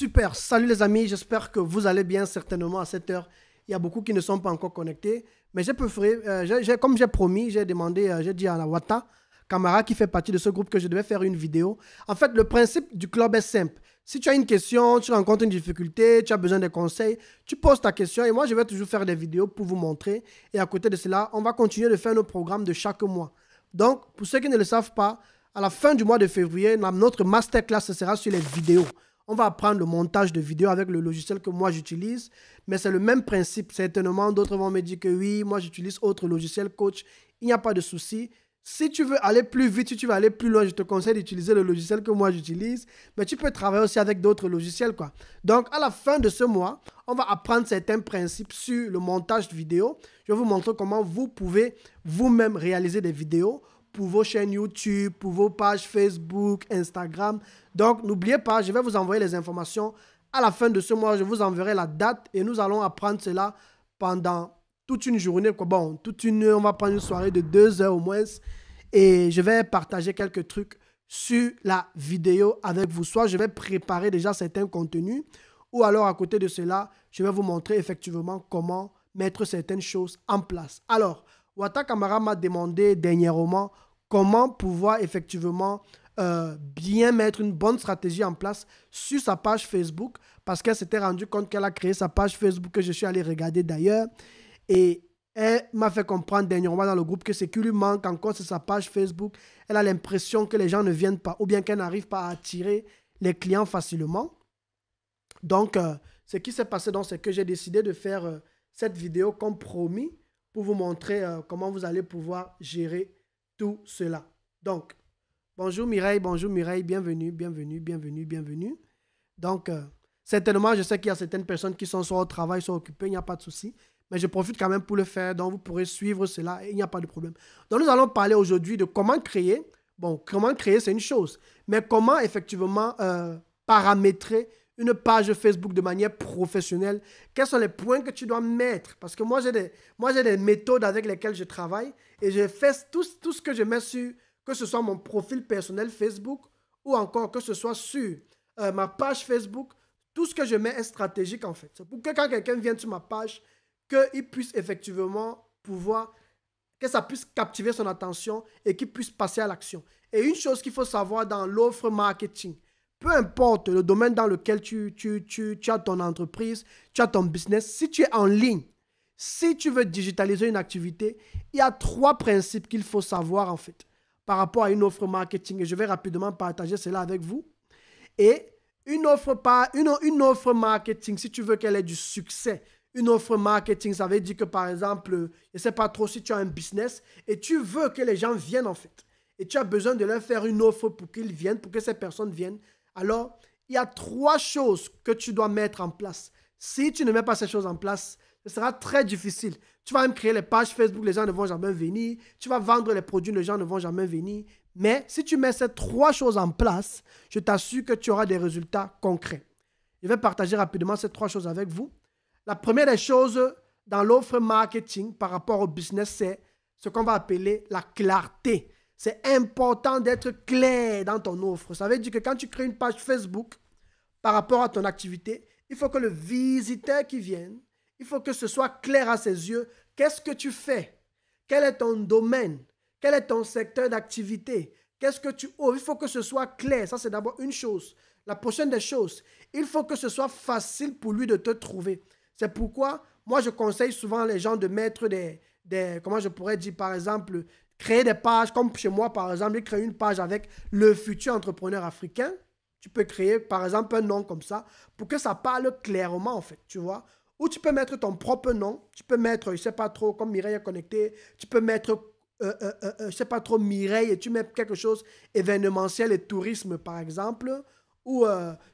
Super, salut les amis, j'espère que vous allez bien certainement à cette heure. Il y a beaucoup qui ne sont pas encore connectés, mais comme j'ai promis, j'ai demandé, j'ai dit à la Wata, camarade qui fait partie de ce groupe, que je devais faire une vidéo. En fait, le principe du club est simple. Si tu as une question, tu rencontres une difficulté, tu as besoin de conseils, tu poses ta question et moi je vais toujours faire des vidéos pour vous montrer. Et à côté de cela, on va continuer de faire nos programmes de chaque mois. Donc, pour ceux qui ne le savent pas, à la fin du mois de février, notre masterclass sera sur les vidéos. On va apprendre le montage de vidéos avec le logiciel que moi j'utilise, mais c'est le même principe. Certainement, d'autres vont me dire que oui, moi j'utilise autre logiciel coach. Il n'y a pas de souci. Si tu veux aller plus vite, si tu veux aller plus loin, je te conseille d'utiliser le logiciel que moi j'utilise, mais tu peux travailler aussi avec d'autres logiciels, quoi. Donc, à la fin de ce mois, on va apprendre certains principes sur le montage de vidéos. Je vais vous montrer comment vous pouvez vous-même réaliser des vidéos pour vos chaînes YouTube, pour vos pages Facebook, Instagram. Donc, n'oubliez pas, je vais vous envoyer les informations. À la fin de ce mois, je vous enverrai la date et nous allons apprendre cela pendant toute une journée. Bon, on va prendre une soirée de 2 heures au moins et je vais partager quelques trucs sur la vidéo avec vous. Soit je vais préparer déjà certains contenus ou alors à côté de cela, je vais vous montrer effectivement comment mettre certaines choses en place. Alors, Wata Kamara m'a demandé dernièrement comment pouvoir effectivement bien mettre une bonne stratégie en place sur sa page Facebook parce qu'elle s'était rendue compte qu'elle a créé sa page Facebook que je suis allé regarder d'ailleurs et elle m'a fait comprendre dernièrement dans le groupe que ce qui lui manque encore c'est sa page Facebook. Elle a l'impression que les gens ne viennent pas ou bien qu'elle n'arrive pas à attirer les clients facilement. Donc, ce qui s'est passé, c'est que j'ai décidé de faire cette vidéo comme promis pour vous montrer comment vous allez pouvoir gérer tout cela. Donc, bonjour Mireille, bienvenue, bienvenue, bienvenue, bienvenue. Donc, certainement, je sais qu'il y a certaines personnes qui sont soit au travail, soit occupées, il n'y a pas de souci. Mais je profite quand même pour le faire, donc vous pourrez suivre cela et il n'y a pas de problème. Donc, nous allons parler aujourd'hui de comment créer. Bon, comment créer, c'est une chose. Mais comment effectivement paramétrer une page Facebook de manière professionnelle. Quels sont les points que tu dois mettre? Parce que moi, j'ai des méthodes avec lesquelles je travaille et je fais tout ce que je mets sur, que ce soit mon profil personnel Facebook ou encore que ce soit sur ma page Facebook, tout ce que je mets est stratégique en fait. C'est pour que quand quelqu'un vienne sur ma page, qu'il puisse effectivement pouvoir, que ça puisse captiver son attention et qu'il puisse passer à l'action. Et une chose qu'il faut savoir dans l'offre marketing, peu importe le domaine dans lequel tu as ton entreprise, tu as ton business, si tu es en ligne, si tu veux digitaliser une activité, il y a 3 principes qu'il faut savoir en fait par rapport à une offre marketing. Et je vais rapidement partager cela avec vous. Et une offre marketing, si tu veux qu'elle ait du succès, une offre marketing, ça veut dire que par exemple, je ne sais pas trop si tu as un business et tu veux que les gens viennent en fait. Et tu as besoin de leur faire une offre pour qu'ils viennent, pour que ces personnes viennent. Alors, il y a 3 choses que tu dois mettre en place. Si tu ne mets pas ces choses en place, ce sera très difficile. Tu vas même créer les pages Facebook, les gens ne vont jamais venir. Tu vas vendre les produits, les gens ne vont jamais venir. Mais si tu mets ces 3 choses en place, je t'assure que tu auras des résultats concrets. Je vais partager rapidement ces 3 choses avec vous. La première des choses dans l'offre marketing par rapport au business, c'est ce qu'on va appeler la clarté. C'est important d'être clair dans ton offre. Ça veut dire que quand tu crées une page Facebook par rapport à ton activité, il faut que le visiteur qui vienne, il faut que ce soit clair à ses yeux. Qu'est-ce que tu fais? Quel est ton domaine? Quel est ton secteur d'activité? Qu'est-ce que tu offres? Il faut que ce soit clair. Ça, c'est d'abord une chose. La prochaine des choses, il faut que ce soit facile pour lui de te trouver. C'est pourquoi, moi, je conseille souvent les gens de mettre comment je pourrais dire, par exemple, créer des pages, comme chez moi, par exemple, créer une page avec le futur entrepreneur africain. Tu peux créer, par exemple, un nom comme ça pour que ça parle clairement, en fait, tu vois. Ou tu peux mettre ton propre nom. Tu peux mettre, je ne sais pas trop, comme Mireille est connectée, tu peux mettre, je ne sais pas trop, Mireille, et tu mets quelque chose événementiel et tourisme, par exemple. Ou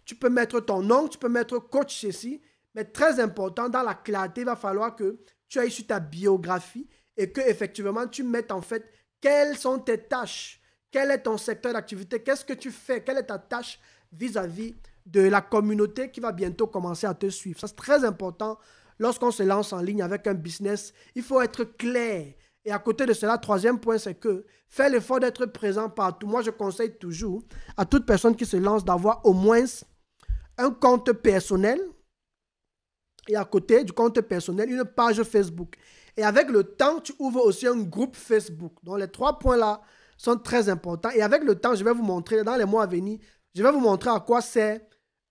tu peux mettre ton nom, tu peux mettre coach ceci. Mais très important, dans la clarté, il va falloir que tu ailles sur ta biographie et que effectivement tu mettes en fait quelles sont tes tâches, quel est ton secteur d'activité, qu'est-ce que tu fais, quelle est ta tâche vis-à-vis de la communauté qui va bientôt commencer à te suivre. Ça, c'est très important lorsqu'on se lance en ligne avec un business. Il faut être clair. Et à côté de cela, 3e point, c'est que fais l'effort d'être présent partout. Moi, je conseille toujours à toute personne qui se lance d'avoir au moins un compte personnel et à côté du compte personnel, une page Facebook. Et avec le temps, tu ouvres aussi un groupe Facebook. Donc, les 3 points-là sont très importants. Et avec le temps, je vais vous montrer, dans les mois à venir, je vais vous montrer à quoi c'est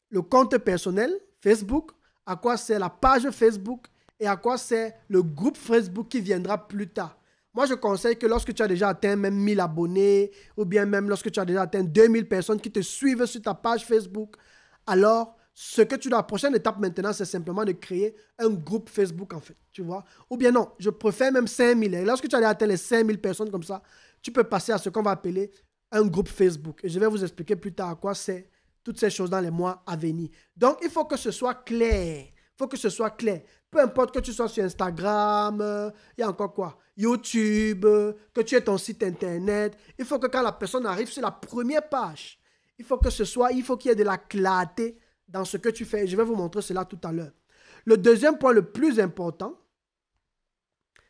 le compte personnel Facebook, à quoi c'est la page Facebook et à quoi c'est le groupe Facebook qui viendra plus tard. Moi, je conseille que lorsque tu as déjà atteint même 1000 abonnés ou bien même lorsque tu as déjà atteint 2000 personnes qui te suivent sur ta page Facebook, alors ce que tu dois, la prochaine étape maintenant, c'est simplement de créer un groupe Facebook en fait, tu vois. Ou bien non, je préfère même 5000. Et lorsque tu as atteint les 5000 personnes comme ça, tu peux passer à ce qu'on va appeler un groupe Facebook. Et je vais vous expliquer plus tard à quoi c'est toutes ces choses dans les mois à venir. Donc, il faut que ce soit clair. Il faut que ce soit clair. Peu importe que tu sois sur Instagram, il y a encore quoi? YouTube, que tu aies ton site internet. Il faut que quand la personne arrive sur la première page, il faut qu'il y ait de la clarté dans ce que tu fais. Je vais vous montrer cela tout à l'heure. Le deuxième point le plus important,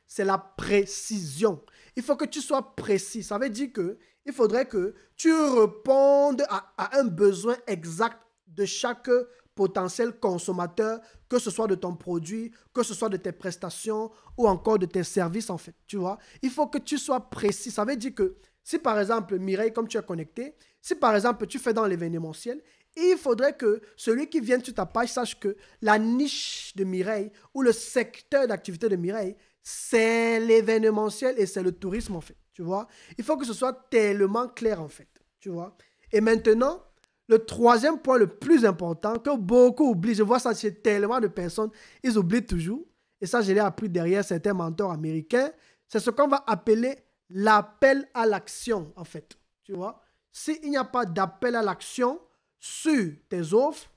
c'est la précision. Il faut que tu sois précis. Ça veut dire qu'il faudrait que tu répondes à un besoin exact de chaque potentiel consommateur, que ce soit de ton produit, que ce soit de tes prestations ou encore de tes services en fait, tu vois. Il faut que tu sois précis. Ça veut dire que si par exemple, Mireille, comme tu es connecté, si par exemple tu fais dans l'événementiel, il faudrait que celui qui vient sur ta page sache que la niche de Mireille ou le secteur d'activité de Mireille, c'est l'événementiel et c'est le tourisme en fait, tu vois. Il faut que ce soit tellement clair en fait, tu vois. Et maintenant, le troisième point le plus important que beaucoup oublient, je vois ça chez tellement de personnes, ils oublient toujours, et ça je l'ai appris derrière certains mentors américains, c'est ce qu'on va appeler l'appel à l'action en fait, tu vois. S'il n'y a pas d'appel à l'action sur tes offres,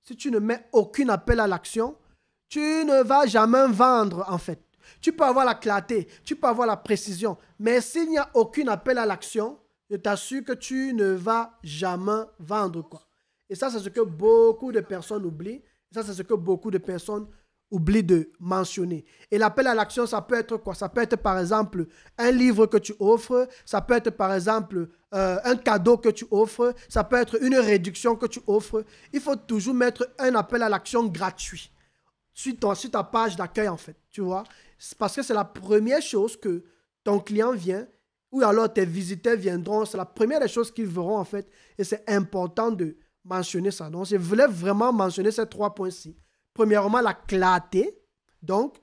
si tu ne mets aucun appel à l'action, tu ne vas jamais vendre en fait. Tu peux avoir la clarté, tu peux avoir la précision, mais s'il n'y a aucun appel à l'action, je t'assure que tu ne vas jamais vendre quoi. Et ça, c'est ce que beaucoup de personnes oublient. Et ça, c'est ce que beaucoup de personnes oublient de mentionner. Et l'appel à l'action, ça peut être quoi? Ça peut être par exemple un livre que tu offres, ça peut être par exemple un cadeau que tu offres, ça peut être une réduction que tu offres. Il faut toujours mettre un appel à l'action gratuit sur ta page d'accueil en fait, tu vois. Parce que c'est la première chose que ton client vient ou alors tes visiteurs viendront, c'est la première des choses qu'ils verront en fait et c'est important de mentionner ça. Donc, je voulais vraiment mentionner ces 3 points-ci. Premièrement, la clarté, donc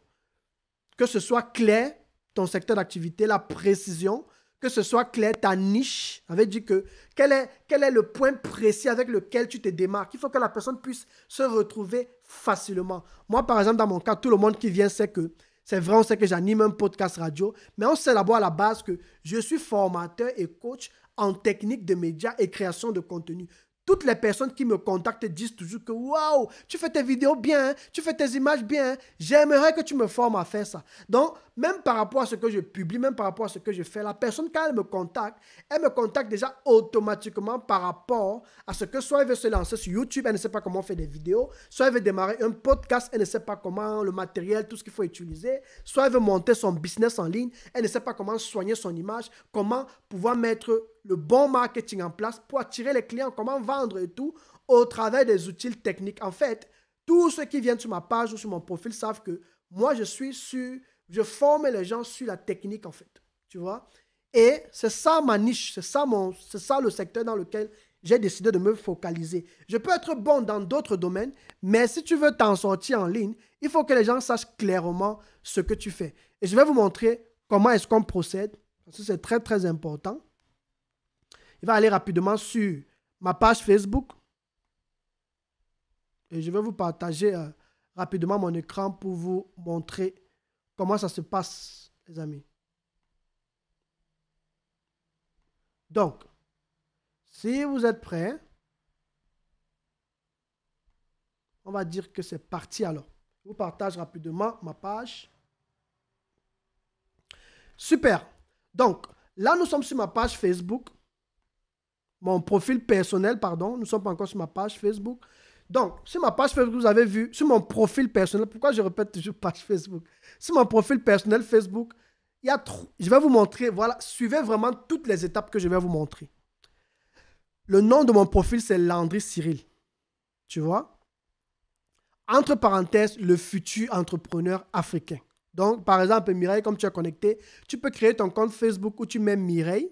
que ce soit clair ton secteur d'activité, la précision, que ce soit clair ta niche, ça veut dire que quel est le point précis avec lequel tu te démarques. Il faut que la personne puisse se retrouver facilement. Moi, par exemple, dans mon cas, tout le monde qui vient sait que c'est vrai, on sait que j'anime un podcast radio, mais on sait d'abord à la base que je suis formateur et coach en technique de médias et création de contenu. Toutes les personnes qui me contactent disent toujours que « Waouh, tu fais tes vidéos bien, tu fais tes images bien, j'aimerais que tu me formes à faire ça. » Donc, même par rapport à ce que je publie, même par rapport à ce que je fais, la personne, quand elle me contacte déjà automatiquement par rapport à ce que soit elle veut se lancer sur YouTube, elle ne sait pas comment faire des vidéos, soit elle veut démarrer un podcast, elle ne sait pas comment le matériel, tout ce qu'il faut utiliser, soit elle veut monter son business en ligne, elle ne sait pas comment soigner son image, comment pouvoir mettre le bon marketing en place pour attirer les clients, comment vendre et tout, au travers des outils techniques. En fait, tous ceux qui viennent sur ma page ou sur mon profil savent que moi, je forme les gens sur la technique, en fait. Tu vois? Et c'est ça ma niche, c'est ça le secteur dans lequel j'ai décidé de me focaliser. Je peux être bon dans d'autres domaines, mais si tu veux t'en sortir en ligne, il faut que les gens sachent clairement ce que tu fais. Et je vais vous montrer comment est-ce qu'on procède, parce que c'est très, très important. Il va aller rapidement sur ma page Facebook. Et je vais vous partager rapidement mon écran pour vous montrer comment ça se passe, les amis. Donc, si vous êtes prêts, on va dire que c'est parti alors. Je vous partage rapidement ma page. Super. Donc, là, nous sommes sur ma page Facebook. Mon profil personnel, pardon. Nous ne sommes pas encore sur ma page Facebook. Donc, sur ma page Facebook, vous avez vu, sur mon profil personnel, pourquoi je répète toujours page Facebook? Sur mon profil personnel Facebook, je vais vous montrer, voilà, suivez vraiment toutes les étapes que je vais vous montrer. Le nom de mon profil, c'est Landry Cyril. Tu vois? Entre parenthèses, le futur entrepreneur africain. Donc, par exemple, Mireille, comme tu es connecté, tu peux créer ton compte Facebook où tu mets Mireille.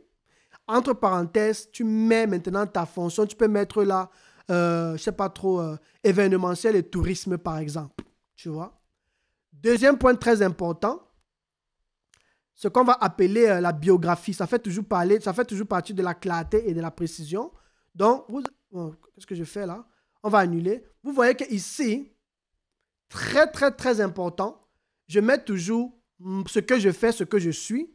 Entre parenthèses, tu mets maintenant ta fonction. Tu peux mettre là, je ne sais pas trop, événementiel et tourisme, par exemple. Tu vois? Deuxième point très important, ce qu'on va appeler la biographie. Ça fait toujours partie de la clarté et de la précision. Donc, qu'est-ce que je fais là? On va annuler. Vous voyez qu'ici, très, très, très important, je mets toujours ce que je fais, ce que je suis.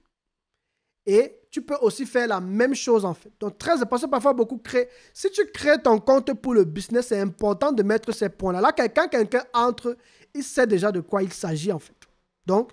Et tu peux aussi faire la même chose en fait. Donc, très important, parfois beaucoup créent. Si tu crées ton compte pour le business, c'est important de mettre ces points-là. Là, quand quelqu'un entre, il sait déjà de quoi il s'agit en fait. Donc,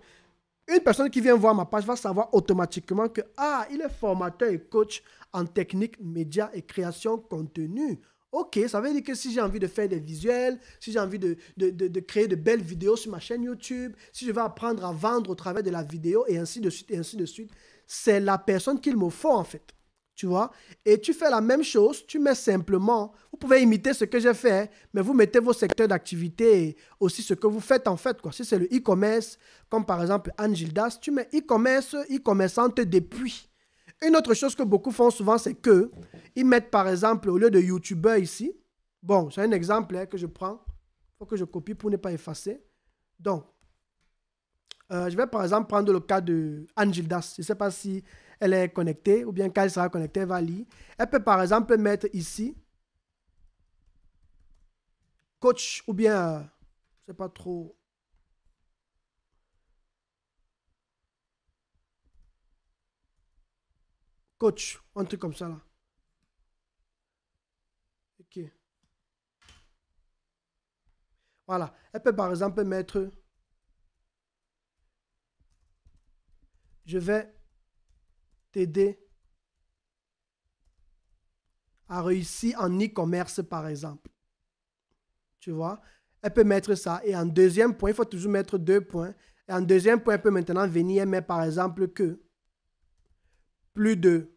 une personne qui vient voir ma page va savoir automatiquement que, il est formateur et coach en technique, médias et création contenu. Ok, ça veut dire que si j'ai envie de faire des visuels, si j'ai envie de créer de belles vidéos sur ma chaîne YouTube, si je veux apprendre à vendre au travers de la vidéo et ainsi de suite, et ainsi de suite, c'est la personne qu'il me faut en fait. Tu vois? Et tu fais la même chose, tu mets simplement, vous pouvez imiter ce que j'ai fait, mais vous mettez vos secteurs d'activité et aussi ce que vous faites en fait, quoi. Si c'est le e-commerce, comme par exemple Anne Gildas, tu mets e-commerce, e-commerçante depuis. Une autre chose que beaucoup font souvent, c'est que ils mettent par exemple, au lieu de YouTubeur ici, bon, c'est un exemple que je prends, il faut que je copie pour ne pas effacer. Donc, je vais par exemple prendre le cas de Anne Gildas. Je ne sais pas si elle est connectée ou bien quand elle sera connectée, elle va lire. Elle peut par exemple mettre ici coach ou bien, je ne sais pas trop, coach, un truc comme ça là. Ok. Voilà. Elle peut par exemple mettre, je vais t'aider à réussir en e-commerce par exemple. Tu vois? Elle peut mettre ça. Et en deuxième point, il faut toujours mettre 2 points. Et en deuxième point, elle peut maintenant venir et mettre par exemple que plus de...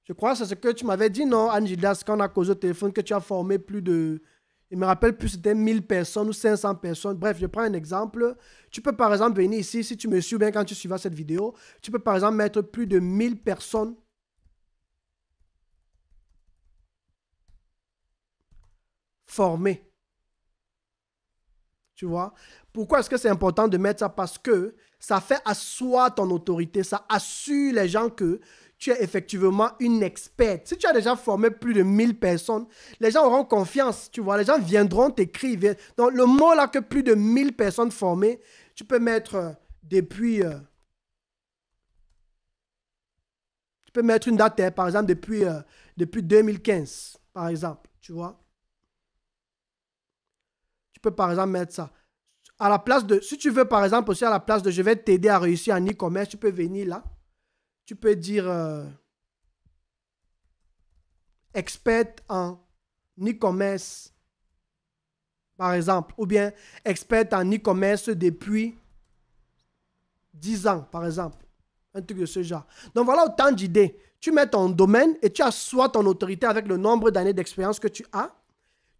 Je crois que c'est ce que tu m'avais dit, non, Anne Gildas, quand on a causé au téléphone, que tu as formé plus de... Je me rappelle plus, c'était 1000 personnes ou 500 personnes. Bref, je prends un exemple. Tu peux par exemple venir ici, si tu me suis bien quand tu suivras cette vidéo, tu peux par exemple mettre plus de 1000 personnes formées. Tu vois? Pourquoi est-ce que c'est important de mettre ça? Parce que ça fait asseoir ton autorité, ça assure les gens que tu es effectivement une experte. Si tu as déjà formé plus de 1000 personnes, les gens auront confiance, tu vois. Les gens viendront t'écrire. Donc, le mot là que plus de 1000 personnes formées, tu peux mettre depuis... tu peux mettre une date, par exemple, depuis 2015, par exemple, tu vois. Tu peux par exemple mettre ça. À la place de, si tu veux par exemple aussi à la place de je vais t'aider à réussir en e-commerce, tu peux venir là. Tu peux dire expert en e-commerce, par exemple, ou bien expert en e-commerce depuis 10 ans, par exemple. Un truc de ce genre. Donc voilà autant d'idées. Tu mets ton domaine et tu assois ton autorité avec le nombre d'années d'expérience que tu as.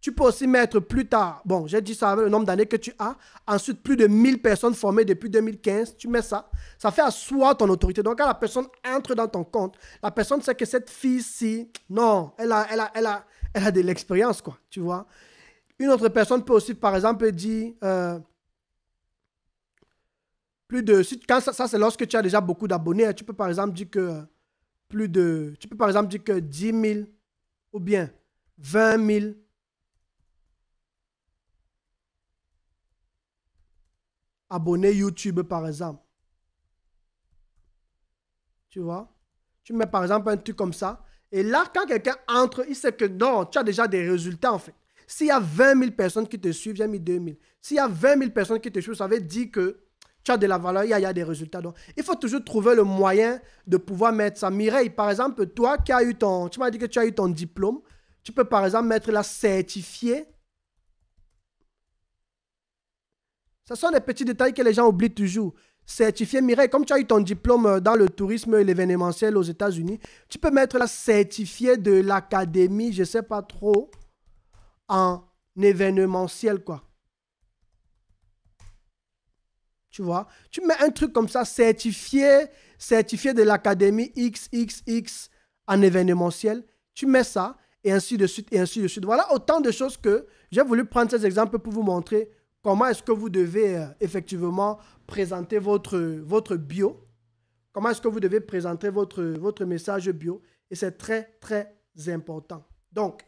Tu peux aussi mettre plus tard, bon, j'ai dit ça avec le nombre d'années que tu as. Ensuite, plus de 1000 personnes formées depuis 2015. Tu mets ça. Ça fait asseoir ton autorité. Donc, quand la personne entre dans ton compte, la personne sait que cette fille-ci, non, elle a de l'expérience, quoi. Tu vois. Une autre personne peut aussi, par exemple, dire plus de. Quand ça c'est lorsque tu as déjà beaucoup d'abonnés. Tu peux, par exemple, dire que Tu peux, par exemple, dire que 10 000 ou bien 20 000. Abonnés YouTube, par exemple. Tu vois? Tu mets, par exemple, un truc comme ça. Et là, quand quelqu'un entre, il sait que non, tu as déjà des résultats, en fait. S'il y a 20 000 personnes qui te suivent, j'ai mis 2 000. S'il y a 20 000 personnes qui te suivent, ça veut dire que tu as de la valeur, il y a des résultats. Donc, il faut toujours trouver le moyen de pouvoir mettre ça. Mireille, par exemple, toi qui as eu tu m'as dit que tu as eu ton diplôme, tu peux, par exemple, mettre la certifié. Ce sont des petits détails que les gens oublient toujours. Certifié Mireille, comme tu as eu ton diplôme dans le tourisme et l'événementiel aux États-Unis, tu peux mettre la certifiée de l'académie, je ne sais pas trop, en événementiel, quoi. Tu vois, tu mets un truc comme ça, certifié de l'académie XXX en événementiel. Tu mets ça, et ainsi de suite, et ainsi de suite. Voilà autant de choses que j'ai voulu prendre ces exemples pour vous montrer comment est-ce que vous devez effectivement présenter votre bio. Comment est-ce que vous devez présenter votre message bio. Et c'est très, très important. Donc,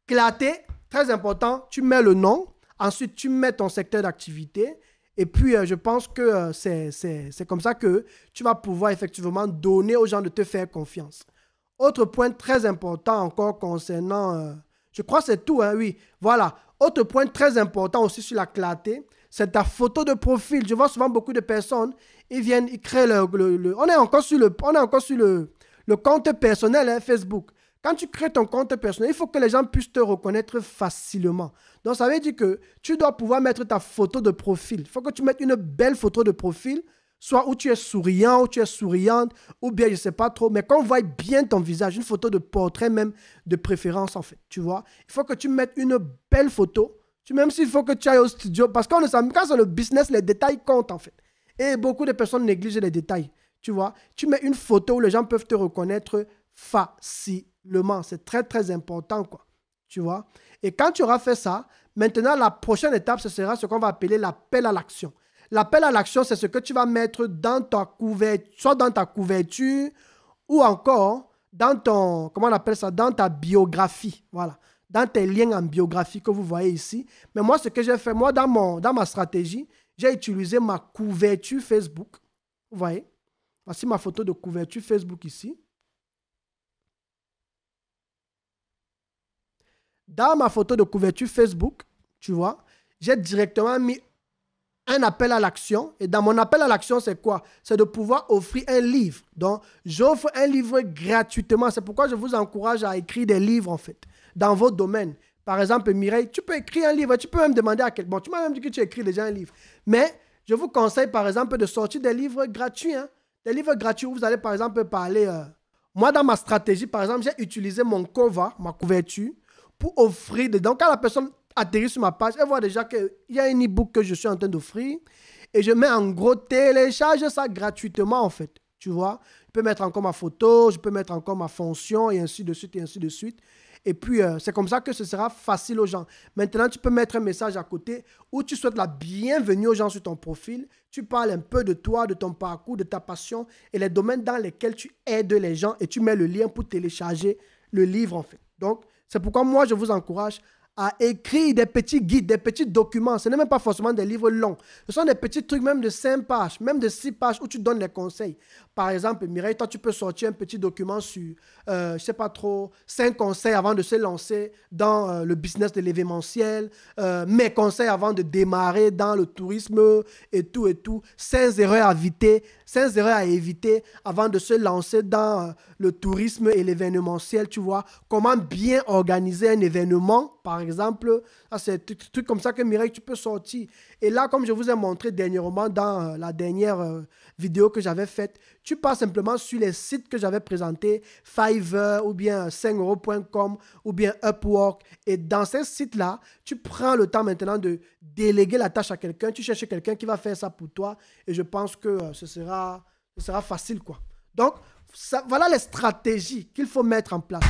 clarté, très important. Tu mets le nom. Ensuite, tu mets ton secteur d'activité. Et puis, je pense que c'est comme ça que tu vas pouvoir effectivement donner aux gens de te faire confiance. Autre point très important encore concernant... je crois que c'est tout, hein, oui. Voilà. Autre point très important aussi sur la clarté, c'est ta photo de profil. Je vois souvent beaucoup de personnes, ils viennent, ils créent on est encore sur le compte personnel, hein, Facebook. Quand tu crées ton compte personnel, il faut que les gens puissent te reconnaître facilement. Donc, ça veut dire que tu dois pouvoir mettre ta photo de profil. Il faut que tu mettes une belle photo de profil, soit où tu es souriant, où tu es souriante, ou bien je ne sais pas trop, mais qu'on voit bien ton visage, une photo de portrait même de préférence en fait, tu vois. Il faut que tu mettes une belle photo, même s'il faut que tu ailles au studio, parce qu'on ne sait quand c'est le business, les détails comptent en fait. Et beaucoup de personnes négligent les détails, tu vois. Tu mets une photo où les gens peuvent te reconnaître facilement. C'est très, très important, quoi. Tu vois? Et quand tu auras fait ça, maintenant, la prochaine étape, ce sera ce qu'on va appeler l'appel à l'action. L'appel à l'action, c'est ce que tu vas mettre dans ta couverture, soit dans ta couverture ou encore dans ton, comment on appelle ça, dans ta biographie. Voilà. Dans tes liens en biographie que vous voyez ici. Mais moi, ce que j'ai fait, moi, dans ma stratégie, j'ai utilisé ma couverture Facebook. Vous voyez? Voici ma photo de couverture Facebook ici. Dans ma photo de couverture Facebook, tu vois, j'ai directement mis un appel à l'action. Et dans mon appel à l'action, c'est quoi? C'est de pouvoir offrir un livre. Donc, j'offre un livre gratuitement. C'est pourquoi je vous encourage à écrire des livres, en fait, dans votre domaine. Par exemple, Mireille, tu peux écrire un livre. Tu peux même demander à quelqu'un. Bon, tu m'as même dit que tu écris déjà un livre. Mais je vous conseille, par exemple, de sortir des livres gratuits. Hein? Des livres gratuits où vous allez, par exemple, parler... Moi, dans ma stratégie, par exemple, j'ai utilisé mon cover, ma couverture, pour offrir dedans. Quand la personne atterrit sur ma page, elle voit déjà qu'il y a un e-book que je suis en train d'offrir et je mets en gros, télécharge ça gratuitement en fait. Tu vois, je peux mettre encore ma photo, je peux mettre encore ma fonction et ainsi de suite et ainsi de suite. Et puis, c'est comme ça que ce sera facile aux gens. Maintenant, tu peux mettre un message à côté où tu souhaites la bienvenue aux gens sur ton profil. Tu parles un peu de toi, de ton parcours, de ta passion et les domaines dans lesquels tu aides les gens et tu mets le lien pour télécharger le livre en fait. Donc, c'est pourquoi moi, je vous encourage à écrire des petits guides, des petits documents. Ce n'est même pas forcément des livres longs. Ce sont des petits trucs, même de 5 pages, même de 6 pages, où tu donnes les conseils. Par exemple, Mireille, toi, tu peux sortir un petit document sur, je ne sais pas trop, 5 conseils avant de se lancer dans le business de l'événementiel, mes conseils avant de démarrer dans le tourisme et tout et tout. 5 erreurs à éviter avant de se lancer dans le tourisme et l'événementiel, tu vois. Comment bien organiser un événement, par exemple. C'est des trucs comme ça que Mireille, tu peux sortir. Et là, comme je vous ai montré dernièrement dans la dernière vidéo que j'avais faite, tu pars simplement sur les sites que j'avais présentés, Fiverr ou bien 5euros.com ou bien Upwork. Et dans ces sites-là, tu prends le temps maintenant de déléguer la tâche à quelqu'un. Tu cherches quelqu'un qui va faire ça pour toi. Et je pense que ce sera facile, quoi. Donc, voilà les stratégies qu'il faut mettre en place.